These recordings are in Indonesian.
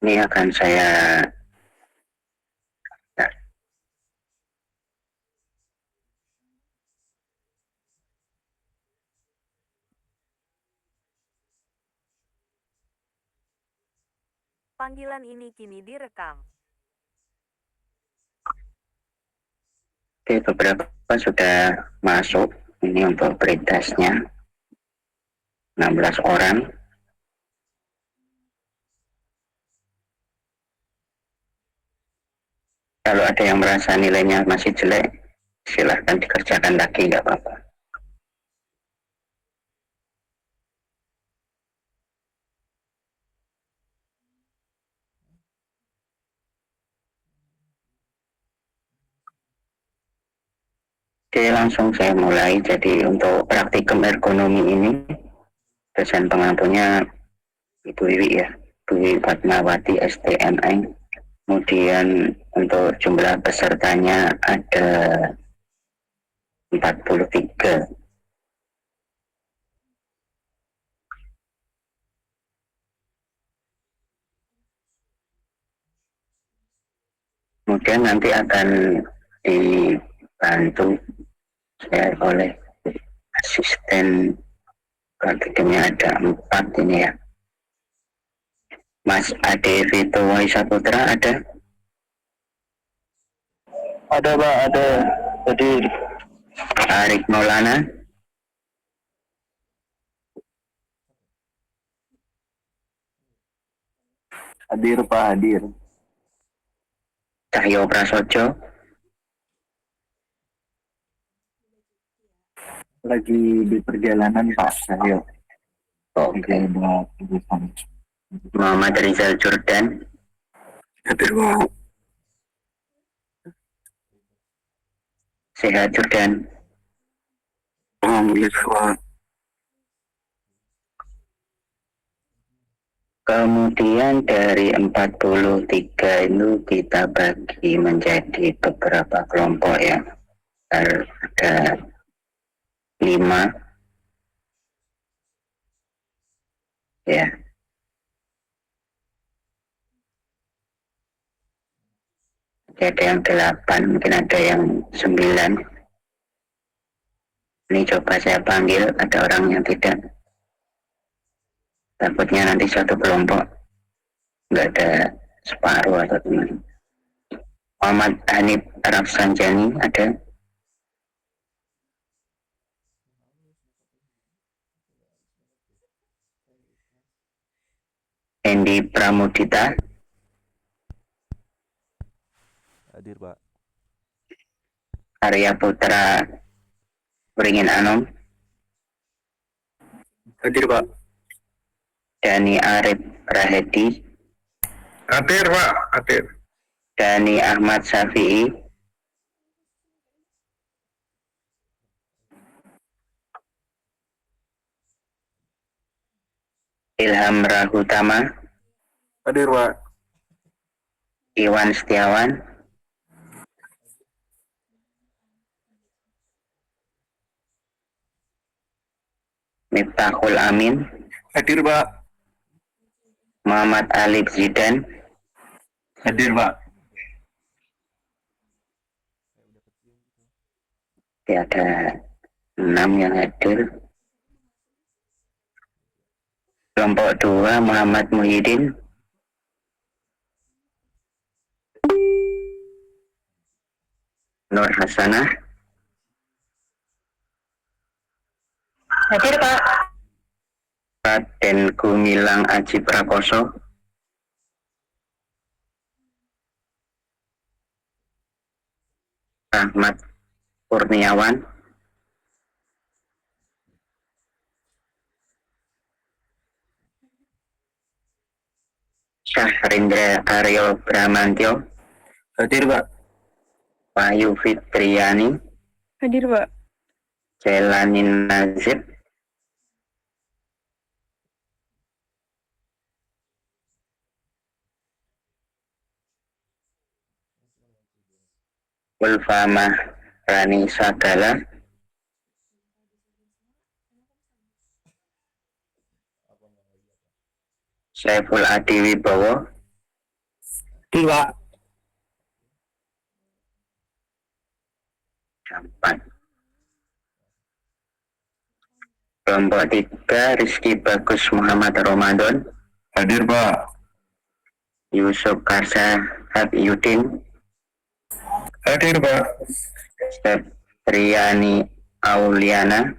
Ini akan saya Panggilan ini kini direkam. Oke, beberapa sudah masuk. Ini untuk pretestnya 16 orang. Kalau ada yang merasa nilainya masih jelek, silahkan dikerjakan lagi, nggak apa-apa. Oke, langsung saya mulai. Jadi untuk praktikum ergonomi ini, dosen pengampunya Ibu Wiwi ya, Ibu Wiwi Fatmawati STMN. Kemudian untuk jumlah pesertanya ada 43. Kemudian nanti akan dibantu oleh asisten praktikumnya ada 4 ini ya. Mas Ade Vito Waisaputra ada? Ada Pak, ada. Hadir. Arik Maulana? Hadir Pak, hadir. Cahyo Prasojo? Lagi di perjalanan Pak Cahyo. Oke. Muhammad Rizal Jordan? Hadir Pak. Sehat Jordan? Alhamdulillah Pak. Kemudian dari 43 itu kita bagi menjadi beberapa kelompok ya. Ada 5 ya. Ada yang 8, mungkin ada yang 9. Ini coba saya panggil, ada orang yang tidak. Takutnya nanti satu kelompok nggak ada separuh atau teman. Muhammad Hanif Arab Sanjani ada? Hendy Pramudita? Hadir Pak. Arya Putra Beringin Anom? Hadir Pak. Dani Arif Rahedi? Hadir Pak, hadir. Dani Ahmad Syafi'i? Ilham Rahutama? Hadir Pak. Iwan Setiawan? Miftahul Amin? Hadir Pak. Muhammad Alif Zidan? Hadir Pak. Ada 6 yang hadir. Kelompok 2 Muhammad Muhyiddin? Nur Hasanah? Hadir Pak. Raden Gumilang Aji Prakoso? Ahmad Kurniawan? Syahrindra Aryo Bramantyo? Hadir Pak. Wahyu Fitriani? Hadir Pak. Jelanin Nazib? Ulfamah Rani Sagala? Saiful Adi Wibowo? Hadir, Pak. 4. Kelompok 3, Rizky Bagus Muhammad Ramadan. Hadir, Pak. Yusuf Karsa Habyudin. Hadir, Pak. Septriani Auliana.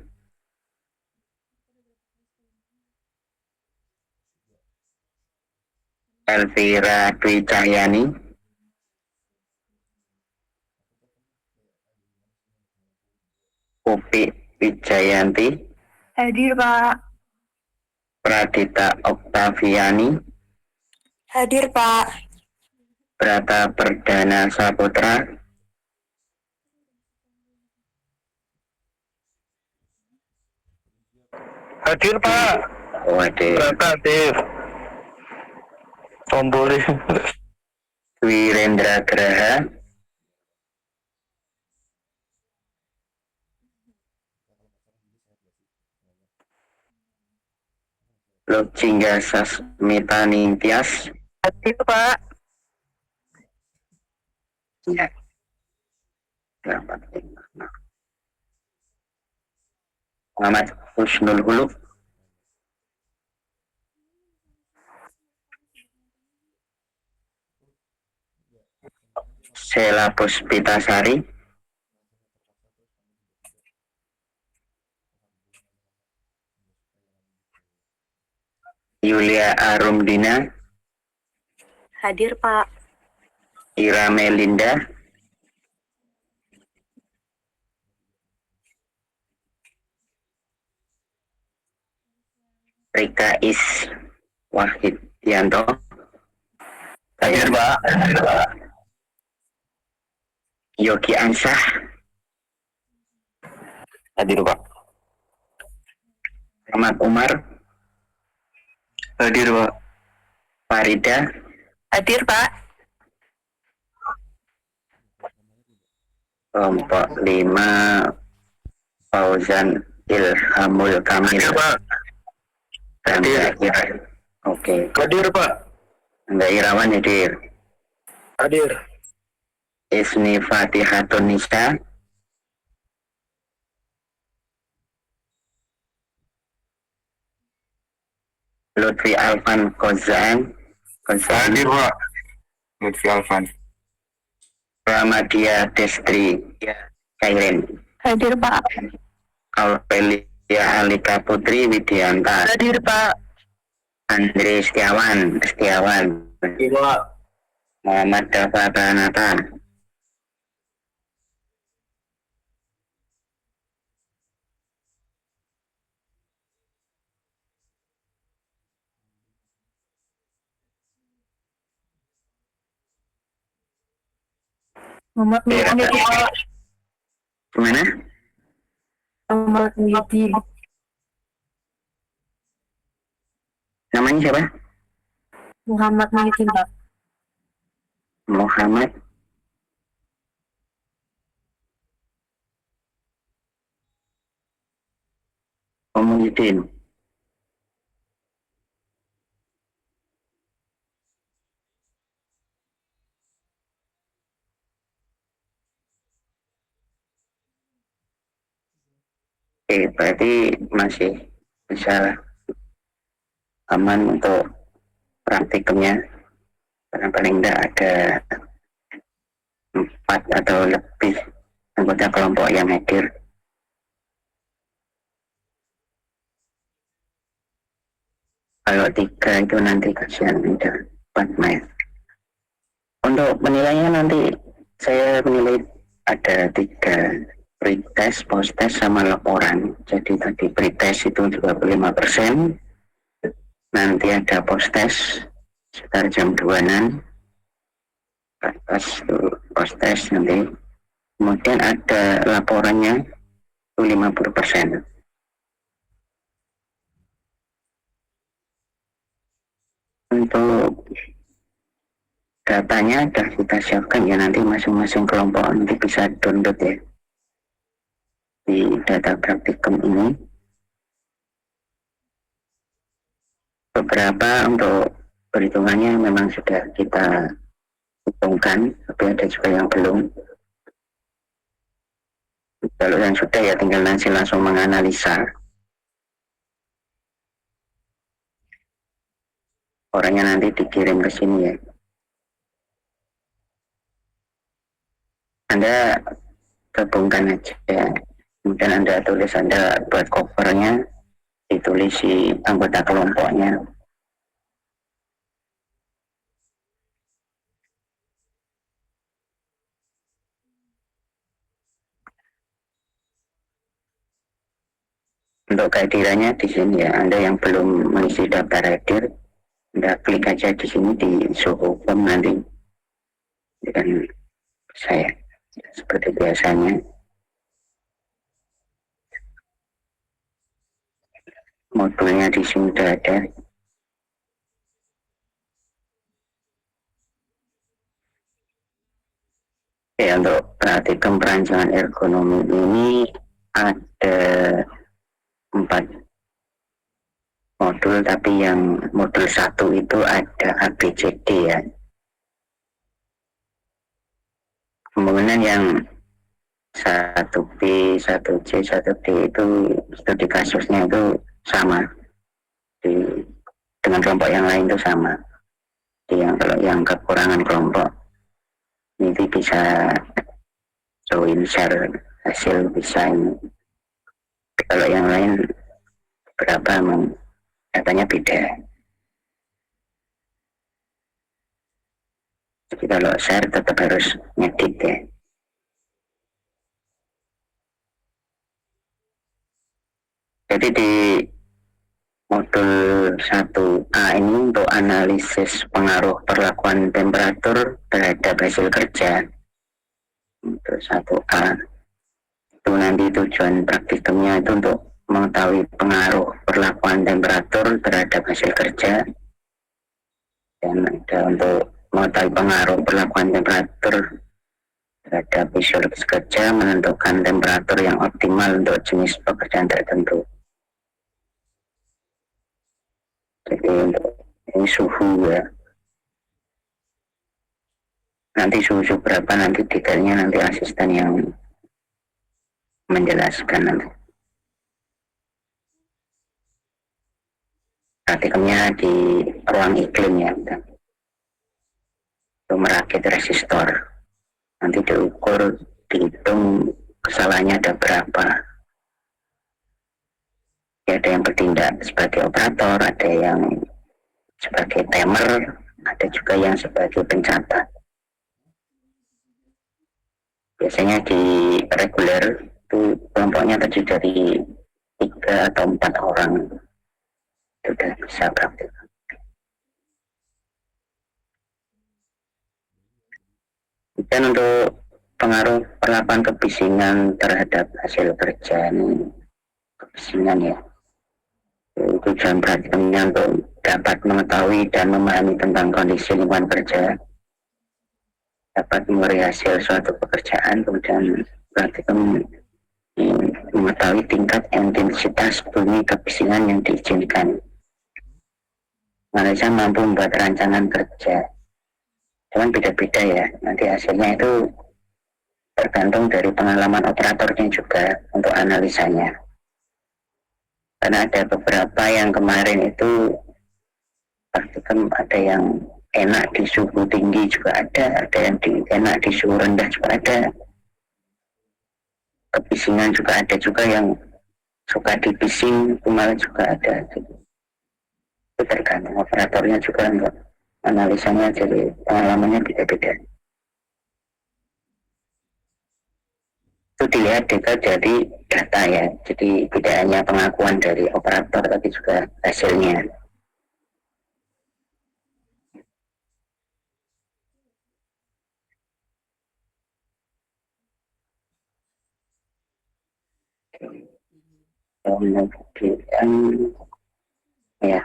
Elvira Dwi Cahyani. Upi Wijayanti. Hadir, Pak. Pradita Oktaviani. Hadir, Pak. Brata Perdana Saputra. Hadir, Pak. Wadir. Hadir. Tombol. Wirendra Graha. Lojingga Sasmita Ningtyas. Hadir, Pak. Ya. 8, 5, 6. Muhammad Husnul Huluk. Sela Puspitasari. Yulia Arumdina. Hadir, Pak. Ira Melinda. Rika Is Wahidianto. Hadir, Pak. Yogi Ansah. Hadir, Pak. Ahmad Umar. Hadir, Pak. Farida. Hadir, Pak. Kelompok 5, Fauzan Ilhamul Kamil. Hadir, Pak. Rangga Ira. Oke. Hadir, Pak. Rangga Irawan hadir. Hadir. Isni Fatihatun Nisa. Lutfi Alfan Kozan. Hadir, Pak. Lutfi Alfan. Ramadia Destri Kairen. Hadir, Pak. Aurelia Alika Putri Widianta. Hadir, Pak. Andre Setiawan. Hadir, Pak. Muhammad Dafa Pranata. Muhammad Mihdi, Pak. Gimana? Muhammad Mihdi. Namanya siapa? Muhammad Mihdi, Pak. Muhammad Komunidin. Oke, berarti masih bisa aman untuk praktikumnya, karena paling tidak ada 4 atau lebih anggota kelompok yang hadir. Kalau 3 itu nanti kasihan ada 4 main. Untuk penilainya nanti saya menilai ada 3, pretest, posttest, sama laporan. Jadi tadi pretest itu 25%, nanti ada posttest sekitar jam 2-an, atas posttest nanti, kemudian ada laporannya itu 50%. Untuk datanya sudah kita siapkan ya, nanti masing-masing kelompok nanti bisa download ya di data praktikum ini. Beberapa untuk perhitungannya memang sudah kita hitungkan, tapi ada juga yang belum. Kalau yang sudah ya tinggal nanti langsung menganalisa. Orangnya nanti dikirim ke sini ya. Anda gabungkan aja. Kemudian Anda tulis, Anda buat covernya, ditulis si anggota kelompoknya. Untuk kehadirannya di sini ya, Anda yang belum mengisi daftar hadir, Anda klik aja di sini di show form nanti dengan saya seperti biasanya. Modulnya di sini sudah ada. Ya, untuk praktikum perancangan ergonomi ini ada 4 modul, tapi yang modul 1 itu ada ABCD ya. Kemudian yang 1B, 1C, 1D itu studi kasusnya itu sama. Dengan kelompok yang lain itu sama. Jadi kalau yang kekurangan kelompok nanti bisa join share hasil bisa ini. Kalau yang lain berapa datanya beda. Jadi kalau share tetap harus ngedit ya. Jadi di modul 1A ini untuk analisis pengaruh perlakuan temperatur terhadap hasil kerja. Modul 1A itu nanti tujuan praktikumnya itu untuk mengetahui pengaruh perlakuan temperatur terhadap hasil kerja, dan ada untuk mengetahui pengaruh perlakuan temperatur terhadap fisiologis kerja, menentukan temperatur yang optimal untuk jenis pekerjaan tertentu. Jadi untuk ini suhu ya, nanti suhu berapa nanti detailnya nanti asisten yang menjelaskan nanti. Praktikumnya di ruang iklim ya, itu merakit resistor, nanti diukur, dihitung kesalahannya ada berapa. Ada yang bertindak sebagai operator, ada yang sebagai timer, ada juga yang sebagai pencatat. Biasanya di reguler itu kelompoknya terdiri dari 3 atau 4 orang. Itu sudah bisa praktik. Dan untuk pengaruh perlakuan kebisingan terhadap hasil kerja ini, kebisingan ya, tujuan praktikumnya untuk dapat mengetahui dan memahami tentang kondisi lingkungan kerja, dapat memberi hasil suatu pekerjaan, kemudian praktikum mengetahui tingkat intensitas bunyi kebisingan yang diizinkan. Malaysia mampu membuat rancangan kerja, cuman beda-beda ya, nanti hasilnya itu tergantung dari pengalaman operatornya juga untuk analisanya. Karena ada beberapa yang kemarin itu praktikum ada yang enak di suhu tinggi juga ada yang enak di suhu rendah juga ada. Kebisingan juga ada juga yang suka dibising, malah juga ada. Itu tergantung operatornya juga untuk analisanya, jadi pengalamannya beda-beda. Itu dilihat juga dari data ya, jadi tidak hanya pengakuan dari operator tapi juga hasilnya. Kemudian ya,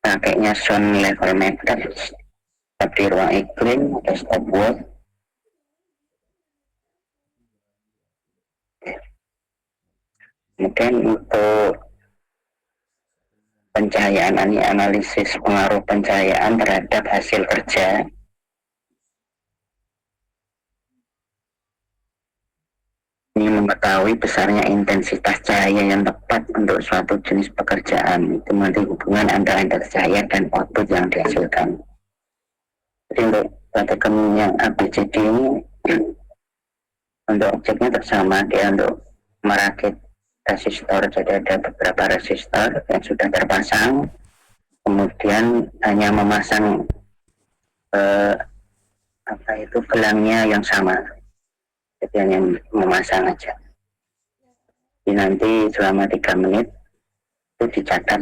pakainya sound level meter seperti ruang iklim atau stopwatch. Kemudian untuk pencahayaan, ini analisis pengaruh pencahayaan terhadap hasil kerja. Ini mengetahui besarnya intensitas cahaya yang tepat untuk suatu jenis pekerjaan. Itu nanti hubungan antara intensity cahaya dan output yang dihasilkan. Jadi untuk praktikum yang ABCD ini untuk objeknya bersama, dia untuk merakit resistor. Jadi ada beberapa resistor yang sudah terpasang, kemudian hanya memasang gelangnya yang sama. Jadi hanya memasang aja. Jadi nanti selama 3 menit itu dicatat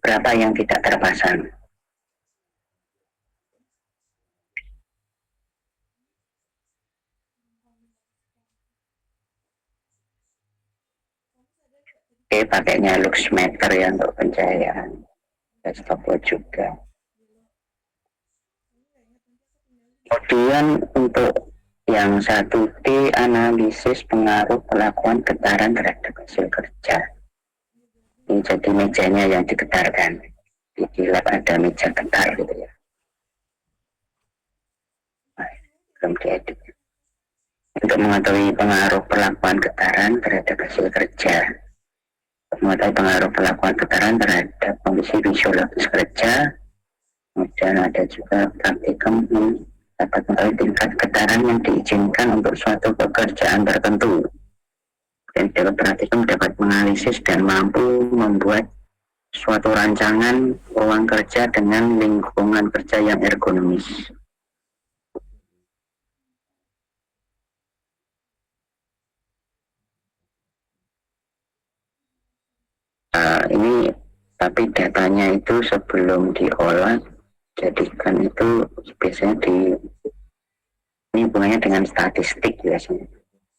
berapa yang tidak terpasang. Oke, pakainya luxmeter ya untuk pencahayaan. Stopwatch juga. Kemudian untuk yang 1D, analisis pengaruh pelakuan getaran terhadap hasil kerja. Ini jadi mejanya yang digetarkan. Di lab ada meja getar gitu ya. Belum diedit. Untuk mengetahui pengaruh pelakuan getaran terhadap hasil kerja. Untuk mengetahui pengaruh pelakuan getaran terhadap kondisi fisiologis kerja. Kemudian ada juga praktikum dapat mengetahui tingkat getaran yang diizinkan untuk suatu pekerjaan tertentu. Dan dalam praktikum dapat menganalisis dan mampu membuat suatu rancangan ruang kerja dengan lingkungan kerja yang ergonomis. Ini tapi datanya itu sebelum diolah, jadikan itu biasanya ini hubungannya dengan statistik biasanya.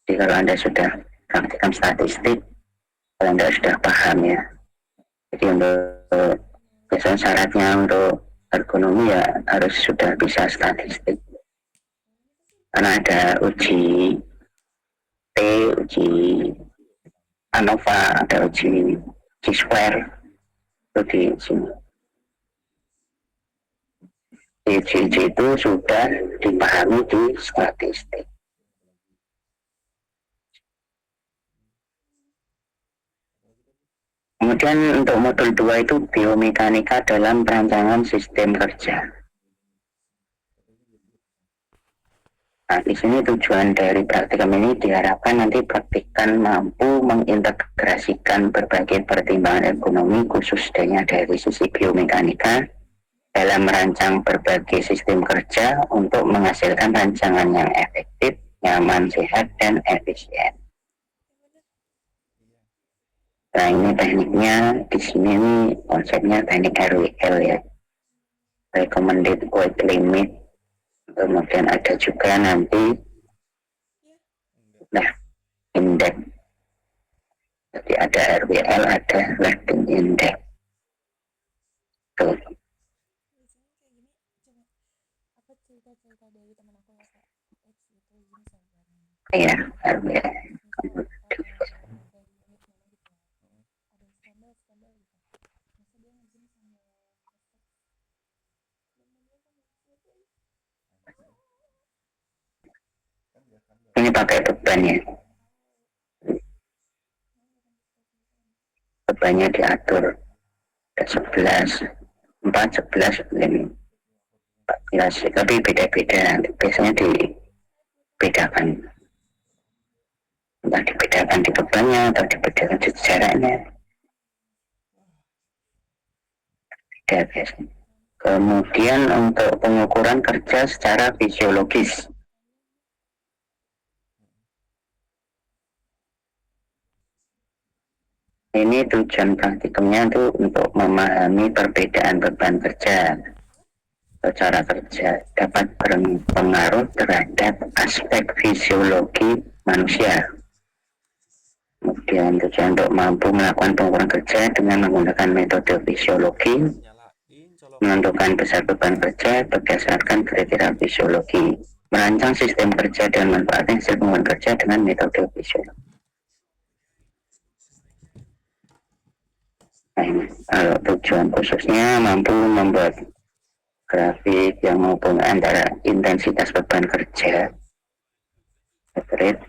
Jadi kalau Anda sudah praktikkan statistik, kalau Anda sudah paham ya. Jadi untuk biasanya syaratnya untuk ergonomi ya harus sudah bisa statistik. Karena ada uji T, uji ANOVA, ada uji square itu di sini. Uji itu sudah dipahami di statistik. Kemudian untuk modul 2 itu biomekanika dalam perancangan sistem kerja. Nah, di sini tujuan dari praktikum ini diharapkan nanti praktikan mampu mengintegrasikan berbagai pertimbangan ekonomi khususnya dari sisi biomekanika dalam merancang berbagai sistem kerja untuk menghasilkan rancangan yang efektif, nyaman, sehat, dan efisien. Nah, ini tekniknya di sini ini konsepnya teknik RWL ya, recommended weight limit. Kemudian ada juga nanti indeks. Jadi ada RWL, ada Latin index. Tuh. Ya, RWL. Ini pakai beban ya. Bebannya diatur 11, 4, 11, 14, tapi beda-beda. Biasanya dibedakan. Entah dibedakan di bebannya atau dibedakan di jaraknya. Beda biasanya. Kemudian untuk pengukuran kerja secara fisiologis. Ini tujuan praktikumnya itu untuk memahami perbedaan beban kerja secara kerja dapat berpengaruh terhadap aspek fisiologi manusia. Kemudian tujuan untuk mampu melakukan pengukuran kerja dengan menggunakan metode fisiologi, menentukan besar beban kerja berdasarkan kriteria fisiologi, merancang sistem kerja dan manfaatkan hasil pengukuran kerja dengan metode fisiologi. Kalau tujuan khususnya mampu membuat grafik yang menghubungkan antara intensitas beban kerja, rate,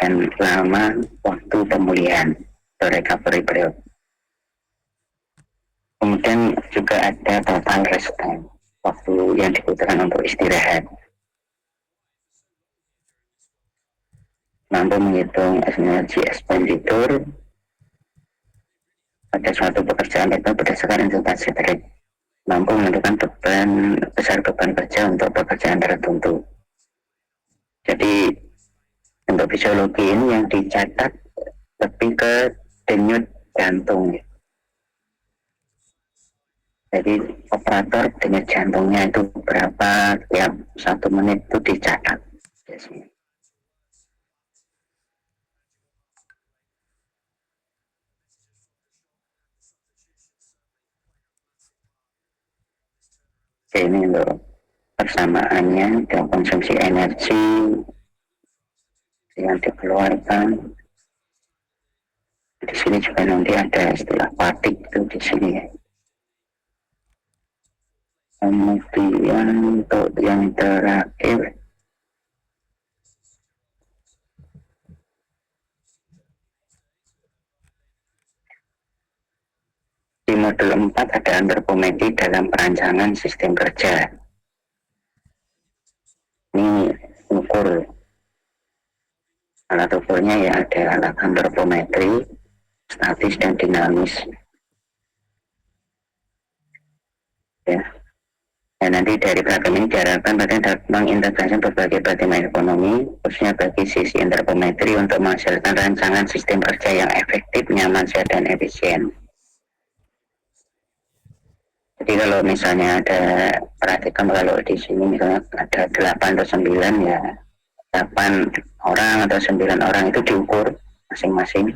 dan lama waktu pemulihan atau recovery period. Kemudian juga ada total rest time, waktu yang dibutuhkan untuk istirahat. Mampu menghitung energi expenditure pada suatu pekerjaan itu berdasarkan intensitas rate. Mampu menentukan besar beban kerja untuk pekerjaan tertentu. Jadi untuk fisiologi ini yang dicatat lebih ke denyut jantung. Jadi operator denyut jantungnya itu berapa tiap 1 menit itu dicatat biasanya. Ini untuk persamaannya dan konsumsi energi yang dikeluarkan. Di sini juga nanti ada istilah fatigue itu di sini ya. Kemudian untuk yang terakhir di modul 4 ada antropometri dalam perancangan sistem kerja. Ini ukur alat ukurnya ya, ada alat antropometri, statis dan dinamis. Ya. Dan nanti dari program ini diharapkan bagian dapat mengintegrasikan berbagai paradigma ekonomi, khususnya bagi sisi antropometri untuk menghasilkan rancangan sistem kerja yang efektif, nyaman, sehat, dan efisien. Jadi kalau misalnya ada perhatikan, kalau di sini misalnya ada 8 atau 9 ya, 8 orang atau 9 orang itu diukur masing-masing.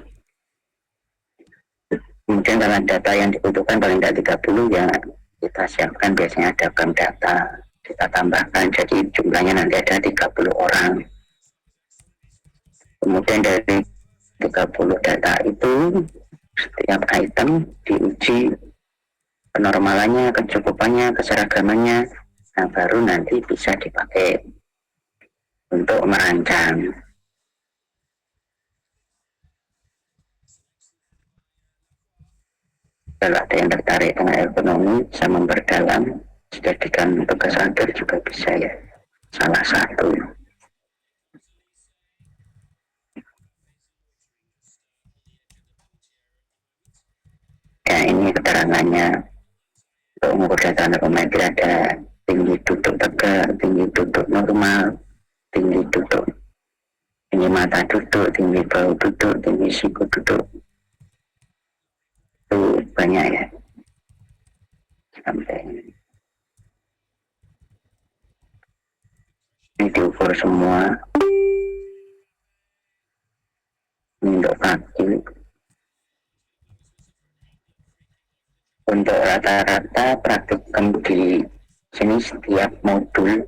Kemudian kalau data yang dibutuhkan paling tidak 30 ya kita siapkan, biasanya ada bank data, kita tambahkan, jadi jumlahnya nanti ada 30 orang. Kemudian dari 30 data itu setiap item diuji penormalannya, kecukupannya, keseragamannya, nah baru nanti bisa dipakai untuk merancang. Kalau ada yang tertarik dengan ekonomi, bisa memperdalam, jadikan tugas akhir juga bisa ya, salah satu. Ya ini keterangannya. Untuk mengukur data antropometri ada tinggi duduk tegak, tinggi duduk normal, tinggi duduk, tinggi mata duduk, tinggi bahu duduk, tinggi siku duduk. Itu banyak ya. Sampai ini diukur semua. Ini untuk kaki. Untuk rata-rata praktikum di sini setiap modul,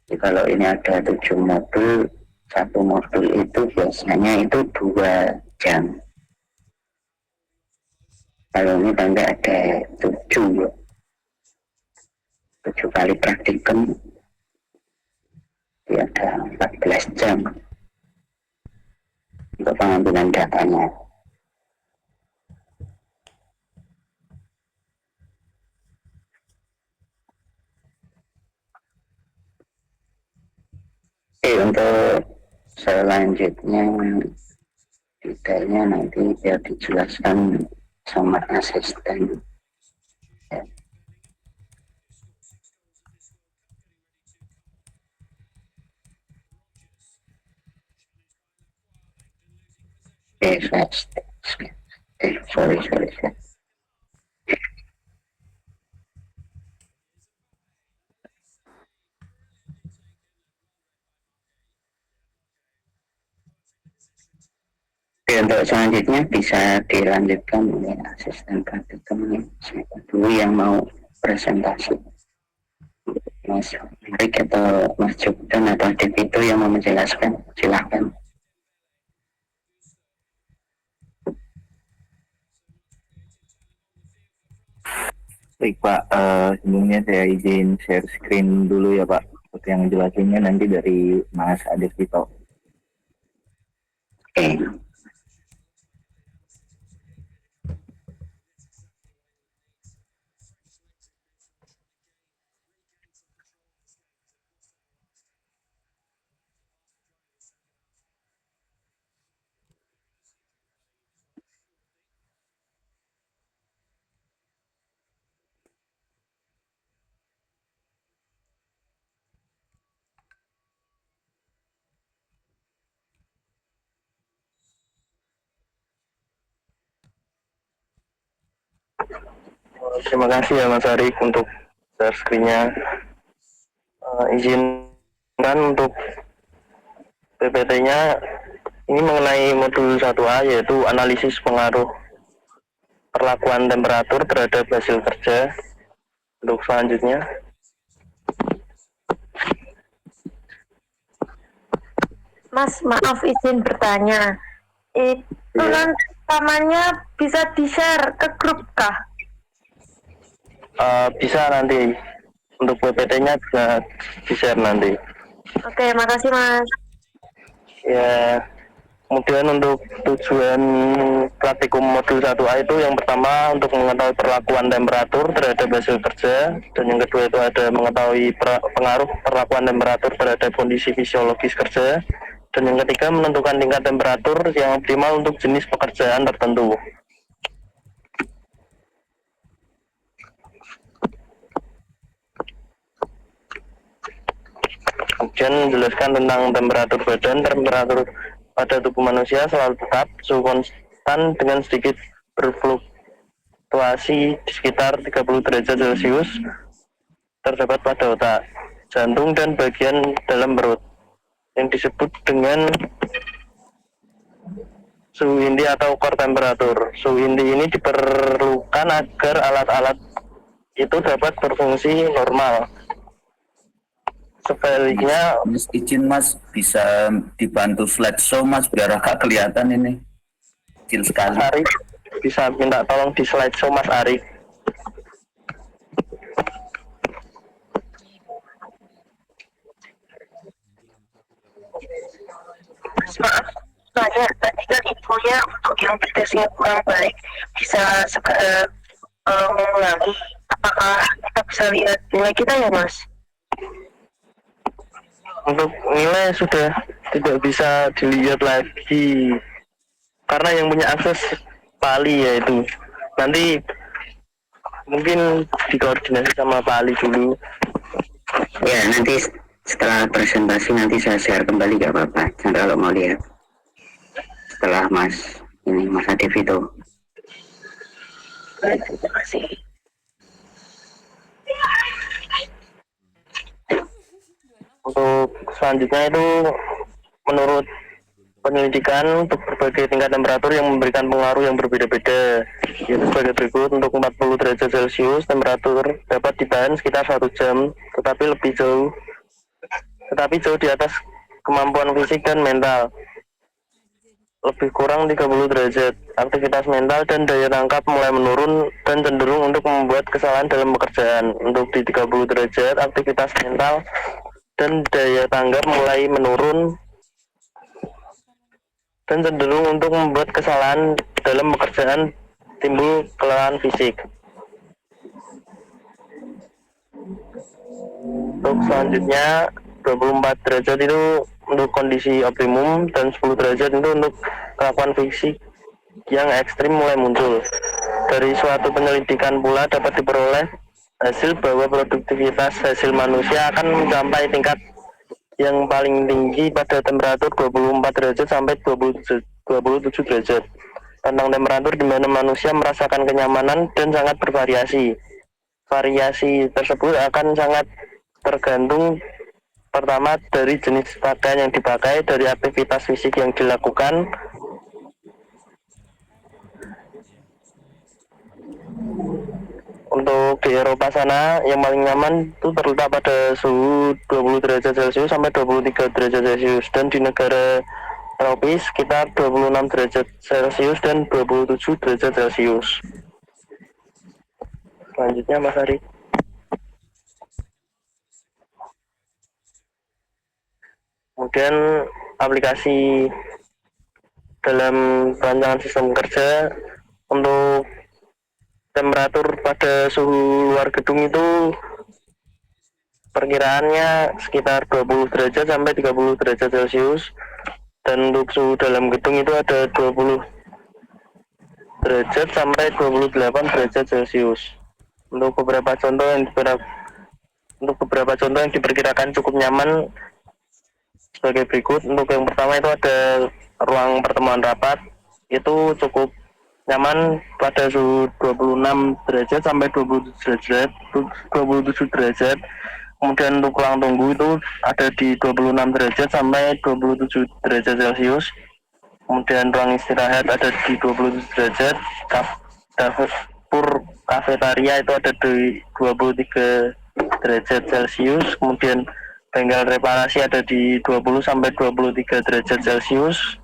jadi kalau ini ada 7 modul, 1 modul itu biasanya itu 2 jam. Kalau ini nanti ada 7 kali praktikum, ya ada 14 jam untuk pengambilan datanya. Untuk selanjutnya detailnya nanti biar dijelaskan sama asisten. Sorry. Untuk selanjutnya bisa dilanjutkan oleh asisten praktikumnya. Siapa dulu yang mau presentasi? Mas Rik atau Mas Jogdan atau Devito yang mau menjelaskan? Silahkan. Baik Pak, sebelumnya saya izin share screen dulu ya Pak. Untuk yang jelasinnya nanti dari Mas Adek Tito. Oke. Terima kasih ya Mas Arik untuk share screen-nya. Izinkan untuk PPT-nya ini mengenai modul 1A yaitu analisis pengaruh perlakuan temperatur terhadap hasil kerja. Untuk selanjutnya, Mas, maaf izin bertanya. Itu Iya. nanti rekamannya bisa di-share ke grup kah? bisa nanti untuk PPT-nya bisa di-share nanti. Oke, makasih Mas. Ya, kemudian untuk tujuan praktikum modul 1A itu yang pertama untuk mengetahui perlakuan temperatur terhadap hasil kerja, dan yang kedua itu ada mengetahui pengaruh perlakuan temperatur terhadap kondisi fisiologis kerja, dan yang ketiga menentukan tingkat temperatur yang optimal untuk jenis pekerjaan tertentu. Kemudian menjelaskan tentang temperatur badan. Temperatur pada tubuh manusia selalu tetap, suhu konstan dengan sedikit berfluktuasi di sekitar 30 derajat Celcius terdapat pada otak, jantung, dan bagian dalam perut yang disebut dengan suhu inti atau core temperature. Suhu inti ini diperlukan agar alat-alat itu dapat berfungsi normal. Sebaliknya, Mas, izin Mas, bisa dibantu slideshow Mas biar agak kelihatan ini kecil sekali. Mas Ari bisa minta tolong di slideshow Mas Ari. Maaf, tanya tadi kan infonya untuk yang pretesnya kurang baik. Bisa segera mengulangi. Apakah kita bisa lihat nilai kita ya, Mas? Untuk nilai sudah tidak bisa dilihat lagi karena yang punya akses Pak Ali yaitu. Nanti mungkin dikoordinasi sama Pak Ali dulu. Ya, nanti setelah presentasi nanti saya share kembali gak apa-apa. Kalau mau lihat. Setelah Mas Adif itu. Baik, terima kasih. Untuk selanjutnya itu menurut penyelidikan untuk berbagai tingkat temperatur yang memberikan pengaruh yang berbeda-beda, yaitu sebagai berikut. Untuk 40 derajat Celcius temperatur dapat ditahan sekitar 1 jam, tetapi jauh di atas kemampuan fisik dan mental. Lebih kurang 30 derajat, aktivitas mental dan daya tangkap mulai menurun dan cenderung untuk membuat kesalahan dalam pekerjaan. Untuk di 30 derajat, aktivitas mental dan daya tanggap mulai menurun dan cenderung untuk membuat kesalahan dalam pekerjaan, timbul kelelahan fisik. Untuk selanjutnya 24 derajat itu untuk kondisi optimum, dan 10 derajat itu untuk kelakuan fisik yang ekstrim mulai muncul. Dari suatu penyelidikan pula dapat diperoleh hasil bahwa produktivitas hasil manusia akan mencapai tingkat yang paling tinggi pada temperatur 24 derajat sampai 27 derajat. Tentang temperatur di mana manusia merasakan kenyamanan dan sangat bervariasi. Variasi tersebut akan sangat tergantung pertama dari jenis pakaian yang dipakai, dari aktivitas fisik yang dilakukan, Untuk di Eropa sana yang paling nyaman itu terletak pada suhu 20 derajat Celcius sampai 23 derajat Celcius, dan di negara tropis sekitar 26 derajat Celcius dan 27 derajat Celcius. Selanjutnya Mas Ari. Kemudian aplikasi dalam rancangan sistem kerja untuk temperatur pada suhu luar gedung itu perkiraannya sekitar 20 derajat sampai 30 derajat Celcius, dan untuk suhu dalam gedung itu ada 20 derajat sampai 28 derajat Celcius. Untuk beberapa contoh yang diperkirakan cukup nyaman sebagai berikut. Untuk yang pertama itu ada ruang pertemuan rapat, itu cukup nyaman pada suhu 26 derajat sampai 27 derajat. Kemudian untuk ruang tunggu itu ada di 26 derajat sampai 27 derajat Celcius. Kemudian ruang istirahat ada di 27 derajat. Dapur kafetaria itu ada di 23 derajat Celcius. Kemudian bengkel reparasi ada di 20 sampai 23 derajat Celcius.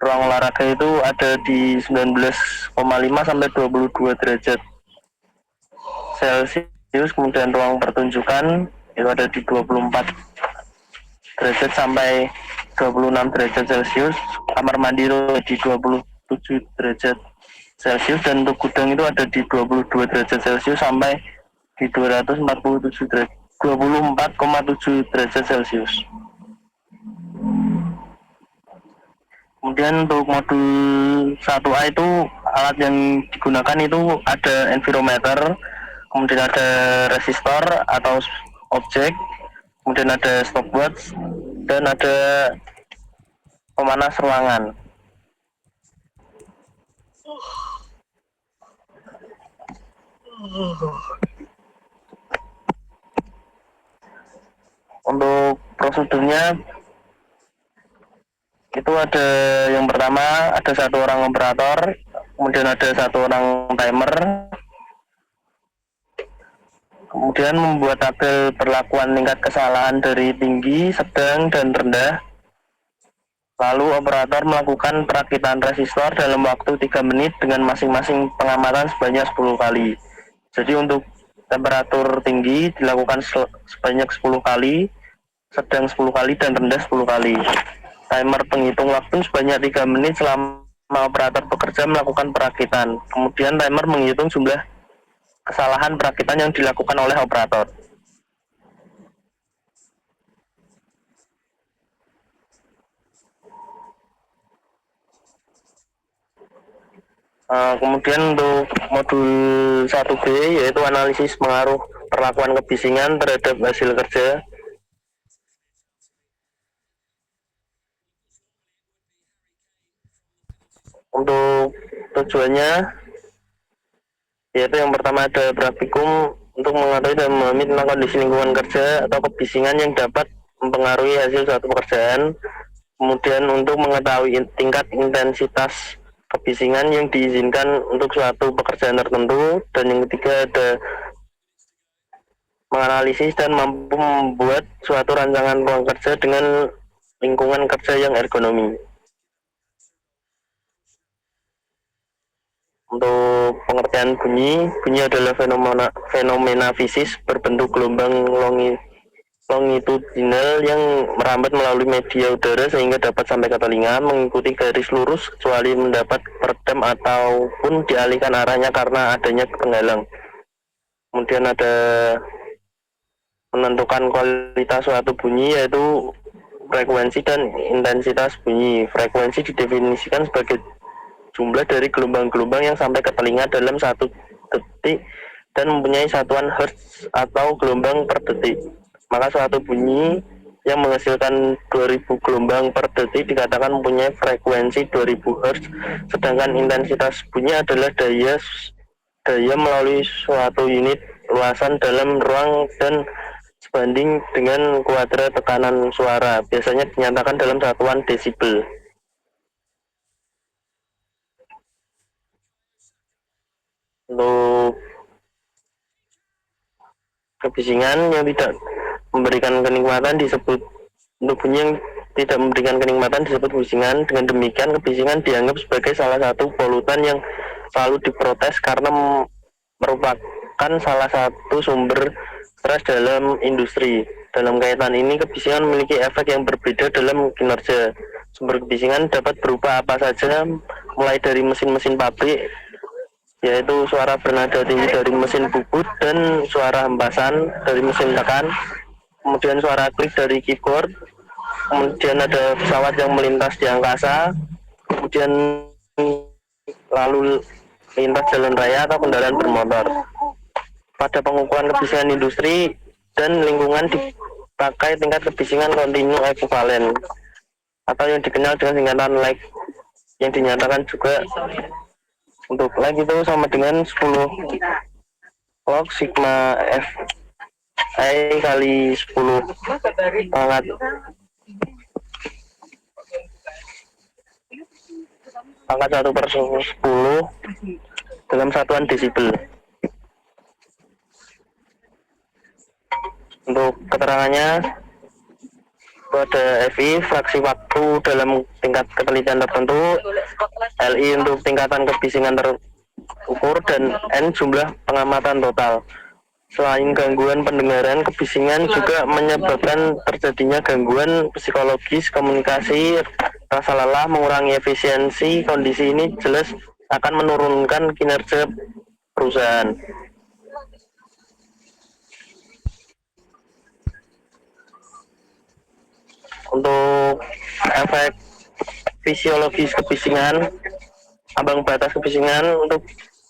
Ruang olahraga itu ada di 19,5 sampai 22 derajat Celcius. Kemudian ruang pertunjukan itu ada di 24 derajat sampai 26 derajat Celcius. Kamar mandi itu di 27 derajat Celcius, dan untuk gudang itu ada di 22 derajat Celcius sampai di 24,7 derajat Celcius. Kemudian untuk modul 1A itu alat yang digunakan itu ada environmeter, kemudian ada resistor atau objek, kemudian ada stopwatch, dan ada pemanas ruangan. Untuk prosedurnya itu ada yang pertama ada 1 orang operator, kemudian ada 1 orang timer, kemudian membuat tabel perlakuan tingkat kesalahan dari tinggi, sedang, dan rendah. Lalu operator melakukan perakitan resistor dalam waktu 3 menit dengan masing-masing pengamatan sebanyak 10 kali. Jadi untuk temperatur tinggi dilakukan sebanyak 10 kali, sedang 10 kali, dan rendah 10 kali. Timer penghitung waktu sebanyak 3 menit selama operator bekerja melakukan perakitan. Kemudian timer menghitung jumlah kesalahan perakitan yang dilakukan oleh operator. Kemudian untuk modul 1B yaitu analisis pengaruh perlakuan kebisingan terhadap hasil kerja. Untuk tujuannya yaitu yang pertama ada praktikum untuk mengetahui dan memahami tentang kondisi lingkungan kerja atau kebisingan yang dapat mempengaruhi hasil suatu pekerjaan. Kemudian untuk mengetahui tingkat intensitas kebisingan yang diizinkan untuk suatu pekerjaan tertentu. Dan yang ketiga ada menganalisis dan mampu membuat suatu rancangan ruang kerja dengan lingkungan kerja yang ergonomi. Untuk pengertian bunyi adalah fenomena fisis berbentuk gelombang longitudinal yang merambat melalui media udara sehingga dapat sampai ke telinga, mengikuti garis lurus kecuali mendapat peredam ataupun dialihkan arahnya karena adanya penghalang. Kemudian ada menentukan kualitas suatu bunyi yaitu frekuensi dan intensitas bunyi. Frekuensi didefinisikan sebagai jumlah dari gelombang-gelombang yang sampai ke telinga dalam 1 detik dan mempunyai satuan hertz atau gelombang per detik. Maka suatu bunyi yang menghasilkan 2000 gelombang per detik dikatakan mempunyai frekuensi 2000 hertz, sedangkan intensitas bunyi adalah daya melalui suatu unit luasan dalam ruang dan sebanding dengan kuadrat tekanan suara, biasanya dinyatakan dalam satuan desibel. Untuk kebisingan yang tidak memberikan kenikmatan disebut untuk bunyi yang tidak memberikan kenikmatan disebut kebisingan. Dengan demikian kebisingan dianggap sebagai salah satu polutan yang selalu diprotes karena merupakan salah satu sumber stres dalam industri. Dalam kaitan ini kebisingan memiliki efek yang berbeda dalam kinerja. Sumber kebisingan dapat berupa apa saja, mulai dari mesin-mesin pabrik, yaitu suara bernada tinggi dari mesin bubut dan suara hempasan dari mesin tekan, kemudian suara klik dari keyboard, kemudian ada pesawat yang melintas di angkasa, kemudian lalu lintas jalan raya atau kendaraan bermotor. Pada pengukuran kebisingan industri dan lingkungan dipakai tingkat kebisingan kontinu ekuivalen atau yang dikenal dengan singkatan lag, yang dinyatakan juga untuk lag itu sama dengan 10 log sigma f I kali 10 pangkat pangkat 1/10 dalam satuan desibel. Untuk keterangannya itu ada FI fraksi waktu dalam tingkat ketelitian tertentu, LI untuk tingkatan kebisingan terukur, dan N jumlah pengamatan total. Selain gangguan pendengaran, kebisingan juga menyebabkan terjadinya gangguan psikologis, komunikasi, rasa lelah, mengurangi efisiensi. Kondisi ini jelas akan menurunkan kinerja perusahaan. Untuk efek fisiologis kebisingan, ambang batas kebisingan untuk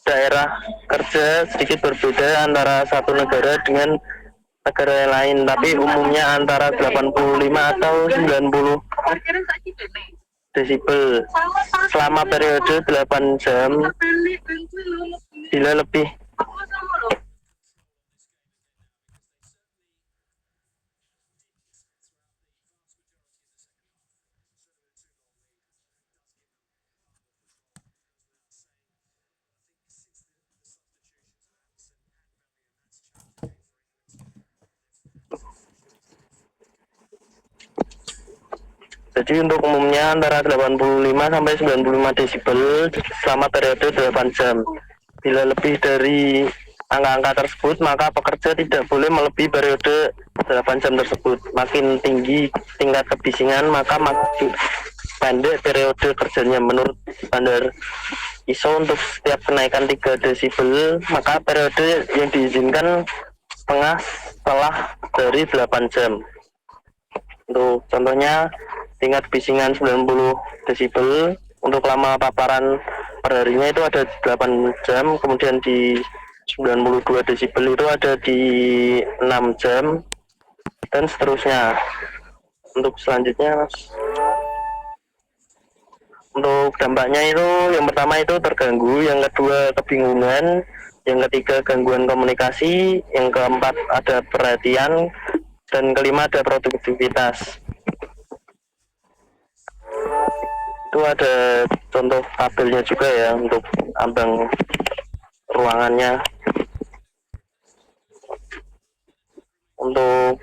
daerah kerja sedikit berbeda antara satu negara dengan negara lain, tapi umumnya antara 85 atau 90 desibel selama periode 8 jam. Bila lebih Jadi untuk umumnya antara 85 sampai 95 desibel selama periode 8 jam. Bila lebih dari angka-angka tersebut, maka pekerja tidak boleh melebihi periode 8 jam tersebut. Makin tinggi tingkat kebisingan, maka makin pendek periode kerjanya. Menurut standar ISO, untuk setiap kenaikan 3 desibel, maka periode yang diizinkan setengah setelah dari 8 jam. Untuk contohnya, tingkat kebisingan 90 desibel untuk lama paparan per harinya itu ada 8 jam, kemudian di 92 desibel itu ada di 6 jam, dan seterusnya. Untuk selanjutnya, Mas, untuk dampaknya itu yang pertama itu terganggu, yang kedua kebingungan, yang ketiga gangguan komunikasi, yang keempat ada perhatian, dan kelima ada produktivitas. Itu ada contoh tabelnya juga ya untuk ambang ruangannya. Untuk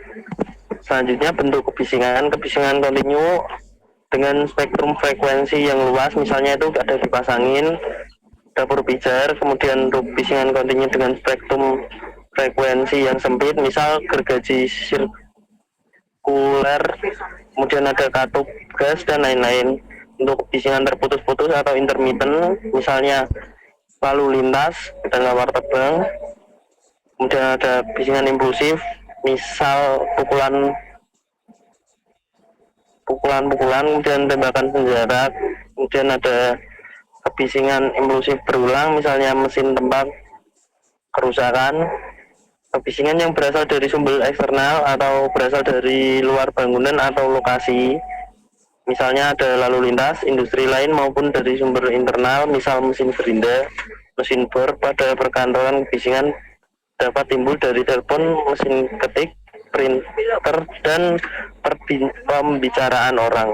selanjutnya bentuk kebisingan kontinu dengan spektrum frekuensi yang luas, misalnya itu ada kipas angin, dapur pijar. Kemudian untuk kebisingan kontinu dengan spektrum frekuensi yang sempit, misal gergaji sirkuler, kemudian ada katup gas dan lain-lain. Untuk kebisingan terputus-putus atau intermittent, misalnya lalu lintas dan lawar terbang. Kemudian ada kebisingan impulsif, misal pukulan, kemudian tembakan senjata. Kemudian ada kebisingan impulsif berulang, misalnya mesin tempat kerusakan. Kebisingan yang berasal dari sumber eksternal atau berasal dari luar bangunan atau lokasi, misalnya ada lalu lintas, industri lain, maupun dari sumber internal, misal mesin gerinda, mesin bor. Pada perkantoran, kebisingan dapat timbul dari telepon, mesin ketik, printer, dan pembicaraan orang.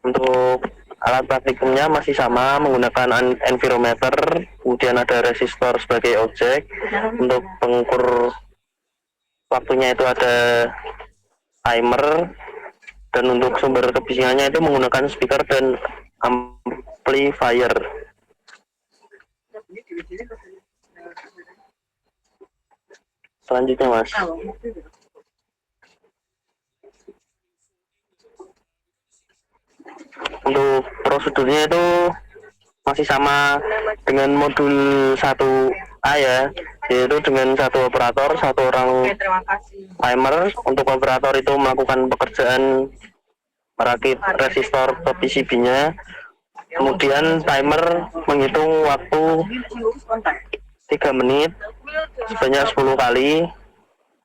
Untuk alat praktikumnya masih sama, menggunakan environmeter, kemudian ada resistor sebagai objek. Untuk pengukur waktunya itu ada timer, dan untuk sumber kebisingannya itu menggunakan speaker dan amplifier. Selanjutnya, Mas. Untuk prosedurnya itu masih sama dengan modul 1A ya, yaitu dengan satu operator, satu orang timer. Untuk operator itu melakukan pekerjaan merakit resistor ke PCB-nya. Kemudian timer menghitung waktu 3 menit sebanyak 10 kali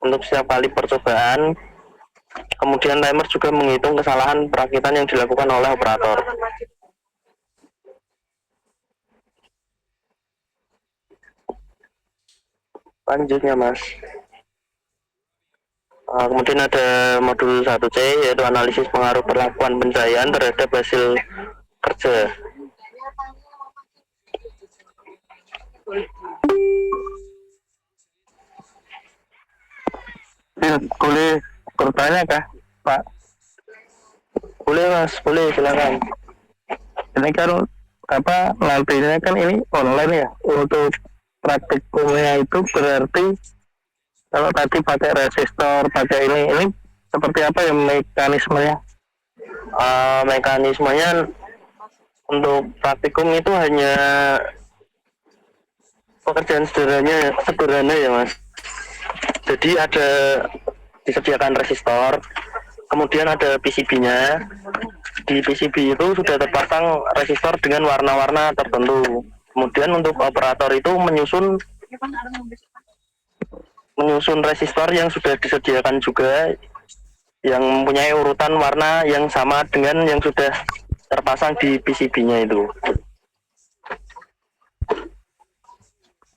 untuk setiap kali percobaan. Kemudian timer juga menghitung kesalahan perakitan yang dilakukan oleh operator. Lanjutnya Mas. Kemudian ada modul 1C yaitu analisis pengaruh perlakuan pencahayaan terhadap hasil kerja. Boleh bertanya kah, Pak? Boleh Mas, boleh silakan. Ini kan nantinya kan ini online ya. Untuk praktikumnya itu berarti kalau tadi pakai resistor, pakai ini seperti apa ya mekanismenya? Mekanismenya untuk praktikum itu hanya pekerjaan sederhana ya Mas. Jadi disediakan resistor, kemudian ada PCB-nya. Di PCB itu sudah terpasang resistor dengan warna-warna tertentu. Kemudian untuk operator itu menyusun resistor yang sudah disediakan juga, yang mempunyai urutan warna yang sama dengan yang sudah terpasang di PCB-nya itu.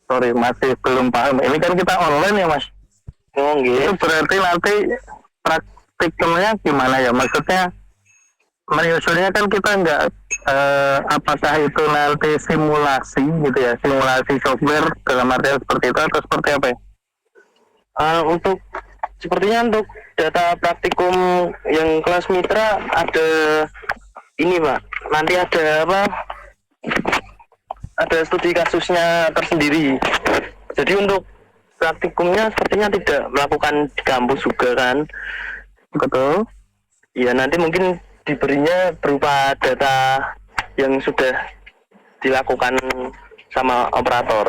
Sorry, masih belum paham. Ini kan kita online ya Mas. Oh, Itu berarti nanti praktikumnya gimana ya? Maksudnya menyusunnya kan kita nggak apakah itu nanti simulasi gitu ya, simulasi software dalam artian seperti itu atau seperti apa ya? Untuk data praktikum yang kelas mitra ada ini Pak, nanti ada studi kasusnya tersendiri. Jadi untuk praktikumnya sepertinya tidak melakukan di kampus juga kan? Betul. Ya nanti mungkin diberinya berupa data yang sudah dilakukan sama operator.